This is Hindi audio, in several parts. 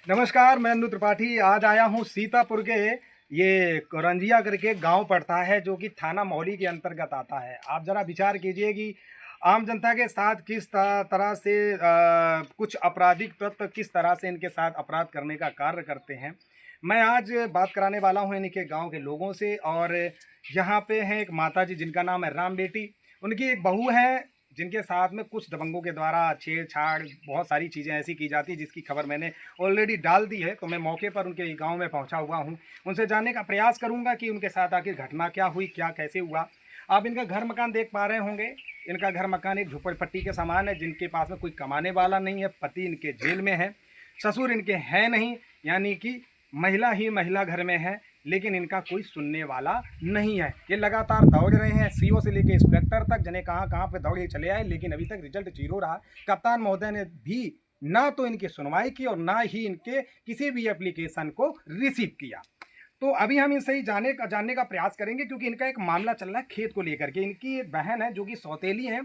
नमस्कार, मैं अनु त्रिपाठी आज आया हूँ सीतापुर के ये करंजिया करके गांव पड़ता है जो कि थाना मौली के अंतर्गत आता है। आप ज़रा विचार कीजिए कि आम जनता के साथ किस तरह से कुछ आपराधिक तत्व किस तरह से इनके साथ अपराध करने का कार्य करते हैं। मैं आज बात कराने वाला हूँ इनके गांव के लोगों से। और यहाँ पे हैं एक माताजी जिनका नाम है राम बेटी। उनकी एक बहू है जिनके साथ में कुछ दबंगों के द्वारा छेड़छाड़ बहुत सारी चीज़ें ऐसी की जाती है जिसकी खबर मैंने ऑलरेडी डाल दी है। तो मैं मौके पर उनके गांव में पहुंचा हुआ हूं। उनसे जानने का प्रयास करूंगा कि उनके साथ आखिर घटना क्या हुई, क्या कैसे हुआ। आप इनका घर मकान देख पा रहे होंगे। इनका घर मकान एक झुपड़पट्टी के समान है, जिनके पास में कोई कमाने वाला नहीं है। पति इनके जेल में है, ससुर इनके हैं नहीं, यानी कि महिला ही महिला घर में है, लेकिन इनका कोई सुनने वाला नहीं है। ये लगातार दौड़ रहे हैं, सीओ से लेकर इंस्पेक्टर तक, जने कहाँ कहाँ पे दौड़ के चले आए, लेकिन अभी तक रिजल्ट जीरो रहा। कप्तान महोदय ने भी ना तो इनकी सुनवाई की और ना ही इनके किसी भी एप्लीकेशन को रिसीव किया। तो अभी हम इनसे ही जानने का प्रयास करेंगे, क्योंकि इनका एक मामला चल रहा है खेत को लेकर के। इनकी एक बहन है जो कि सौतेली है।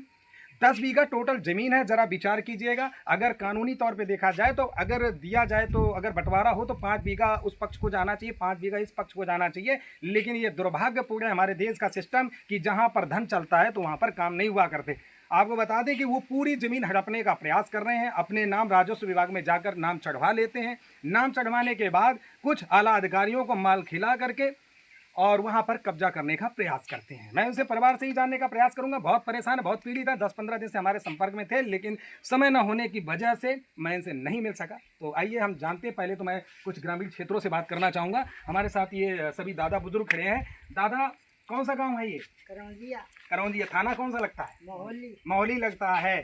10 बीघा टोटल ज़मीन है। ज़रा विचार कीजिएगा, अगर कानूनी तौर पे देखा जाए तो, अगर दिया जाए तो, अगर बंटवारा हो तो 5 बीघा उस पक्ष को जाना चाहिए, 5 बीघा इस पक्ष को जाना चाहिए। लेकिन ये दुर्भाग्यपूर्ण है हमारे देश का सिस्टम कि जहाँ पर धन चलता है तो वहाँ पर काम नहीं हुआ करते। आपको बता दें कि वो पूरी ज़मीन हड़पने का प्रयास कर रहे हैं। अपने नाम राजस्व विभाग में जाकर नाम चढ़वा लेते हैं। नाम चढ़वाने के बाद कुछ आला अधिकारियों को माल खिला करके और वहां पर कब्जा करने का प्रयास करते हैं। मैं उनसे परिवार से ही जानने का प्रयास करूंगा। बहुत परेशान है, बहुत पीड़ित है। 10-15 दिन से हमारे संपर्क में थे, लेकिन समय न होने की वजह से मैं इनसे नहीं मिल सका। तो आइए हम जानते हैं। पहले तो मैं कुछ ग्रामीण क्षेत्रों से बात करना चाहूँगा। हमारे साथ ये सभी दादा बुजुर्ग खड़े हैं। दादा, कौन सा गाँव है ये? करौंजिया। करौंजिया। थाना कौन सा लगता है? मौली। मौली लगता है।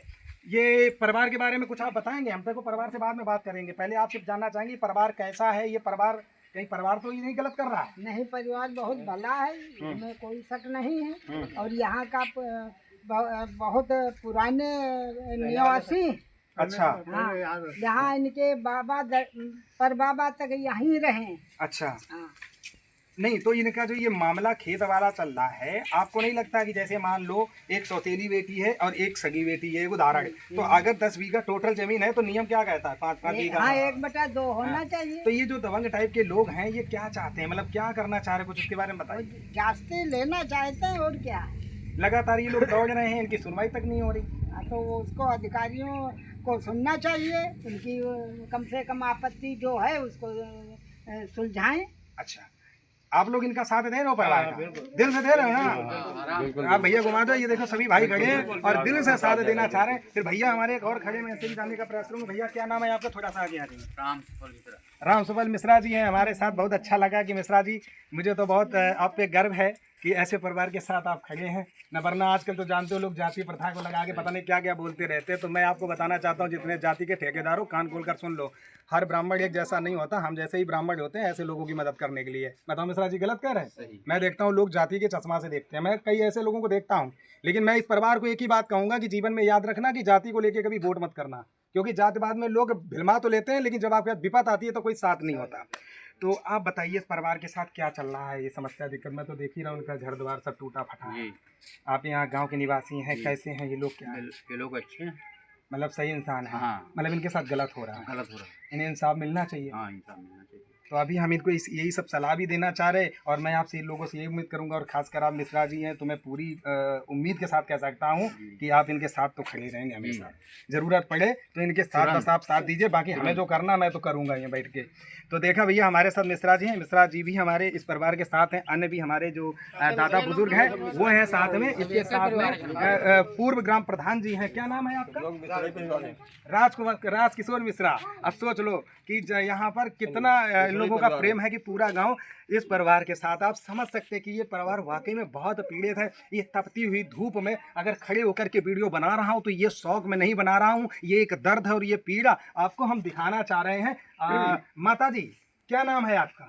ये परिवार के बारे में कुछ आप बताएंगे? हम तो परिवार से बाद में बात करेंगे, पहले आप सिर्फ जानना चाहेंगे परिवार कैसा है। ये परिवार कहीं परिवार तो ये नहीं गलत कर रहा है? नहीं, परिवार बहुत भला है, इसमें कोई शक नहीं है। और यहाँ का बहुत पुराने निवासी। अच्छा। हाँ, यहाँ इनके बाबा पर बाबा तक यहीं रहे। अच्छा। हाँ। नहीं तो इनका जो ये मामला खेत वाला चल रहा है, आपको नहीं लगता कि जैसे मान लो एक सौतेली बेटी है और एक सगी बेटी है, एक उदाहरण, तो अगर 10 बीघा टोटल जमीन है तो नियम क्या कहता है? 5-5 बीघा। हाँ, 1/2 होना चाहिए। तो ये जो दबंग टाइप के लोग हैं ये क्या चाहते हैं, मतलब क्या करना चाह रहे हैं, कुछ उसके बारे में बताइए। जास्ती लेना चाहते हैं और क्या। लगातार ये लोग दौड़ रहे हैं, इनकी सुनवाई तक नहीं हो रही। हाँ, तो उसको अधिकारियों को सुनना चाहिए। उनकी कम से कम आपत्ति जो है उसको सुलझाएं। अच्छा, आप लोग इनका साथ दे रहे हो परिवार का? दिल से दे रहे हो ना? आप भैया घुमा दो, ये देखो सभी भाई खड़े हैं और दिल से साथ देना चाह रहे हैं। फिर भैया हमारे एक और खड़े, मैं ऐसे ही जानने का प्रयास करूंगा। भैया क्या नाम है आपका? थोड़ा सा आगे आ जाइए। राम सुफल मिश्रा जी हैं हमारे साथ। बहुत अच्छा लगा कि मिश्रा जी, मुझे तो बहुत आप पे गर्व है कि ऐसे परिवार के साथ आप खड़े हैं। न वरना आजकल तो जानते हो लोग जाति प्रथा को लगा के पता नहीं क्या क्या बोलते रहते हैं। तो मैं आपको बताना चाहता हूँ, जितने जाति के ठेकेदारों, कान खोल कर सुन लो। हर ब्राह्मण एक जैसा नहीं होता। हम जैसे ही ब्राह्मण होते हैं ऐसे लोगों की मदद करने के लिए। बताओ मिश्रा जी गलत कह रहे हैं? मैं देखता हूँ लोग जाति के चश्मा से देखते हैं। मैं कई ऐसे लोगों को देखता हूँ, लेकिन मैं इस परिवार को एक ही बात कहूँगा कि जीवन में याद रखना कि जाति को लेकर कभी वोट मत करना, क्योंकि जातिवाद में लोग भिलमा तो लेते हैं, लेकिन जब आपके विपत आती है तो कोई साथ नहीं होता। तो आप बताइए इस परिवार के साथ क्या चल रहा है, ये समस्या दिक्कत? मैं तो देख ही रहा हूँ उनका घर द्वार सब टूटा फटा है। आप यहाँ गांव के निवासी हैं, कैसे हैं ये लोग? क्या ये लोग अच्छे हैं, मतलब सही इंसान है? हाँ। मतलब इनके साथ गलत हो रहा है? गलत हो रहा है। इन्हें इंसाफ मिलना चाहिए। हाँ, इंसान मिलना चाहिए। तो अभी हम इनको यही सब सलाह भी देना चाह रहे। और मैं आपसे इन लोगों से ये उम्मीद करूंगा, और खासकर आप मिश्रा जी हैं तो मैं पूरी उम्मीद के साथ कह सकता हूं कि आप इनके साथ तो खड़े रहेंगे हमेशा। ज़रूरत पड़े तो इनके साथ बस आप साथ दीजिए, बाकी हमें जो करना मैं तो करूंगा यहाँ बैठ के। तो देखा भैया, हमारे साथ मिश्रा जी हैं। मिश्रा जी भी हमारे इस परिवार के साथ हैं। अन्य भी हमारे जो दादा बुजुर्ग हैं वो हैं साथ में। इसके साथ में पूर्व ग्राम प्रधान जी हैं। क्या नाम है आपका? राजकिशोर मिश्रा। अब सोच लो कि यहाँ पर कितना लोगों का प्रेम है कि पूरा गांव इस परिवार के साथ। आप समझ सकते हैं कि ये परिवार वाकई में बहुत पीड़ित है। ये तपती हुई धूप में अगर खड़े होकर के वीडियो बना रहा हूं तो ये शौक में नहीं बना रहा हूं, ये एक दर्द है और ये पीड़ा आपको हम दिखाना चाह रहे हैं। माता जी क्या नाम है आपका?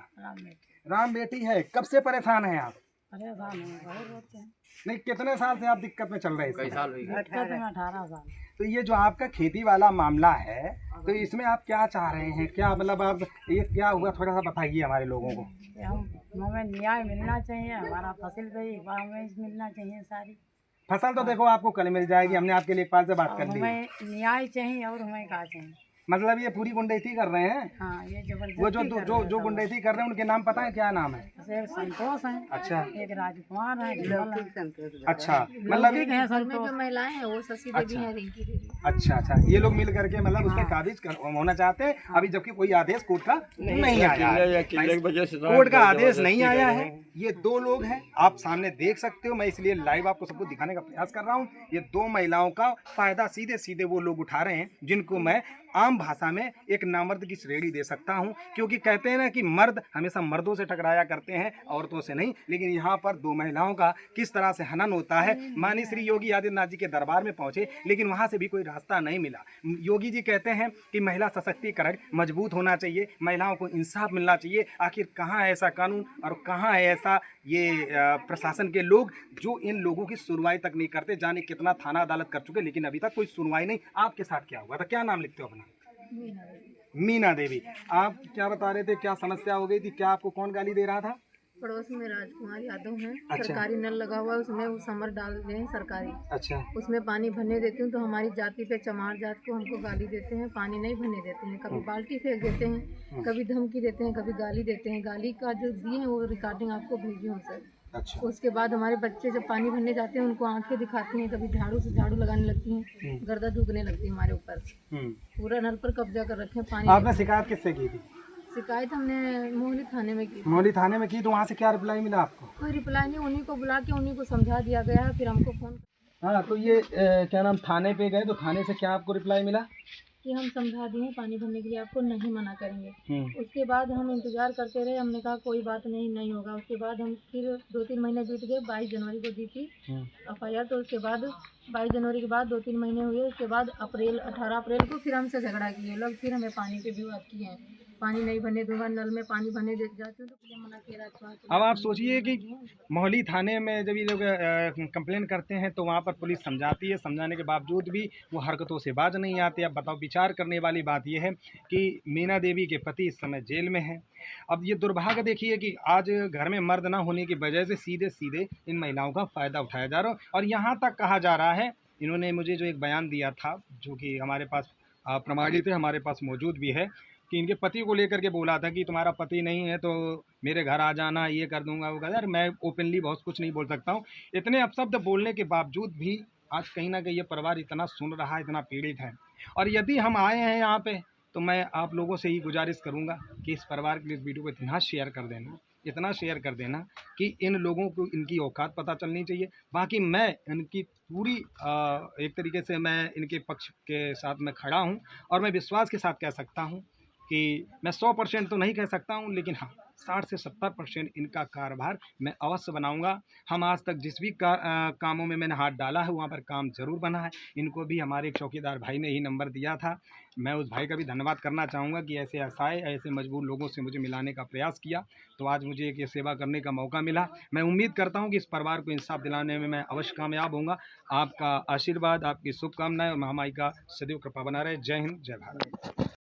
राम बेटी है। कब से परेशान हैं आप? परेशान है, बहुत होते हैं। नहीं, कितने साल से आप दिक्कत में चल रहे हैं? कई साल हुई। 18 साल। तो ये जो आपका खेती वाला मामला है, तो इसमें आप क्या चाह रहे हैं? क्या मतलब आप ये क्या हुआ, थोड़ा सा बताइए हमारे लोगों को। हमें न्याय मिलना चाहिए। हमारा फसल गई, हमें मिलना चाहिए सारी फसल तो देखो आपको कल मिल जाएगी, हमने आपके लेखपाल से बात कर ली। हमें न्याय चाहिए और हमें क्या चाहिए। मतलब ये पूरी गुंडैती कर रहे हैं। हाँ, ये जबरदस्ती वो जो कर जो रहे जो, हैं जो सब। गुंडैती कर रहे हैं उनके नाम पता है, क्या नाम है? जैसे संतोष है, अच्छा एक राजकुमार है, विमल है। अच्छा, मतलब लौकिक है घर में संतोष। जो महिलाएं हैं वो शशि देवी अच्छा। हैं, रिंकी देवी। अच्छा अच्छा, ये लोग मिल करके मतलब उस पर काबिज होना चाहते हैं अभी, जबकि कोई आदेश कोर्ट का नहीं आया है। कोर्ट का आदेश नहीं आया है। ये दो लोग हैं, आप सामने देख सकते हो, मैं इसलिए लाइव आपको सबको दिखाने का प्रयास कर रहा हूँ। ये दो महिलाओं का फायदा सीधे सीधे वो लोग उठा रहे हैं जिनको मैं आम भाषा में एक नामर्द की श्रेणी दे सकता हूं, क्योंकि कहते हैं ना कि मर्द हमेशा मर्दों से टकराया करते हैं, औरतों से नहीं। लेकिन यहाँ पर दो महिलाओं का किस तरह से हनन होता है। माननीय श्री योगी आदित्यनाथ जी के दरबार में पहुंचे, लेकिन वहां से भी कोई रास्ता नहीं मिला। योगी जी कहते हैं कि महिला सशक्तिकरण मजबूत होना चाहिए, महिलाओं को इंसाफ मिलना चाहिए। आखिर कहाँ है ऐसा कानून और कहाँ है ऐसा ये प्रशासन के लोग जो इन लोगों की सुनवाई तक नहीं करते। जाने कितना थाना अदालत कर चुके, लेकिन अभी तक कोई सुनवाई नहीं। आपके साथ क्या हुआ था? क्या नाम लिखते हो अपना? मीना देवी। आप क्या बता रहे थे, क्या समस्या हो गई थी? क्या आपको कौन गाली दे रहा था? पड़ोस में राजकुमार यादव हैं, अच्छा। सरकारी नल लगा हुआ है, उसमें वो समर डाल रहे हैं सरकारी, अच्छा उसमें पानी भरने देती हूँ तो हमारी जाति पे, चमार जात को हमको गाली देते हैं, पानी नहीं भरने देते हैं। कभी बाल्टी फेंक देते हैं, कभी धमकी देते हैं, कभी गाली देते हैं। गाली का जो दिए हैं वो रिकॉर्डिंग आपको भेजी हूँ सर। अच्छा उसके बाद हमारे बच्चे जब पानी भरने जाते हैं उनको आंखें दिखाती हैं, कभी झाड़ू से झाड़ू लगाने लगती हैं, गर्दा दुखने लगती है हमारे ऊपर। पूरा नल पर कब्जा कर रखे हैं पानी। आपने शिकायत किससे की थी? शिकायत हमने मोहली थाने में की। मोली थाने में की, तो वहाँ से क्या रिप्लाई मिला आपको? कोई रिप्लाई नहीं, उन्हीं को बुला के उन्हीं को समझा दिया गया है। फिर हमको फोन हाँ, तो ये क्या नाम, थाने पे गए तो थाने से क्या आपको रिप्लाई मिला? कि हम समझा दिए पानी भरने के लिए, आपको नहीं मना करेंगे। उसके बाद हम इंतजार करते रहे, हमने कहा कोई बात नहीं, नहीं होगा। उसके बाद हम फिर 2-3 महीने बीत गए। 22 जनवरी को दी थी FIR, तो उसके बाद 22 जनवरी के बाद 2-3 महीने हुए। उसके बाद 18 अप्रैल को फिर हमसे झगड़ा किए लोग, फिर हमें पानी पे भी बात किए हैं। पानी नहीं भरने दूंगा, नल में पानी भरने दे जाती हूँ तो फिर मना किया राजकुमार को। अब आप सोचिए कि मोहाली थाने में जब ये लोग कंप्लेन करते हैं तो वहाँ पर पुलिस समझाती है, समझाने के बावजूद भी वो हरकतों से बाज नहीं आते। अब बताओ, विचार करने वाली बात यह है कि मीना देवी के पति इस समय जेल में हैं। अब ये दुर्भाग्य देखिए कि आज घर में मर्द ना होने की वजह से सीधे सीधे इन महिलाओं का फ़ायदा उठाया जा रहा है। और यहाँ तक कहा जा रहा है, इन्होंने मुझे जो एक बयान दिया था जो कि हमारे पास प्रमाणित है, हमारे पास मौजूद भी है, कि इनके पति को लेकर के बोला था कि तुम्हारा पति नहीं है तो मेरे घर आ जाना, ये कर दूंगा वो कर। यार मैं ओपनली बहुत कुछ नहीं बोल सकता हूँ। इतने अपशब्द बोलने के बावजूद भी आज कहीं ना कहीं ये परिवार इतना सुन रहा है, इतना पीड़ित है। और यदि हम आए हैं यहाँ पे तो मैं आप लोगों से ही गुजारिश करूँगा कि इस परिवार के लिए इस वीडियो को इतना शेयर कर देना, इतना शेयर कर देना कि इन लोगों को इनकी औकात पता चलनी चाहिए। बाकी मैं इनकी पूरी एक तरीके से मैं इनके पक्ष के साथ में खड़ा हूँ। और मैं विश्वास के साथ कह सकता हूँ कि मैं 100% तो नहीं कह सकता हूँ, लेकिन हाँ 60 से 70% इनका कारोबार मैं अवश्य बनाऊंगा। हम आज तक जिस भी कामों में मैंने हाथ डाला है वहाँ पर काम ज़रूर बना है। इनको भी हमारे एक चौकीदार भाई ने ही नंबर दिया था। मैं उस भाई का भी धन्यवाद करना चाहूँगा कि ऐसे असहाय, ऐसे मजबूर लोगों से मुझे मिलाने का प्रयास किया, तो आज मुझे एक ये सेवा करने का मौका मिला। मैं उम्मीद करता हूँ कि इस परिवार को इंसाफ दिलाने में मैं अवश्य कामयाब होऊंगा। आपका आशीर्वाद, आपकी शुभकामनाएं और महामाई का सदैव कृपा बना रहे। जय हिंद, जय भारत।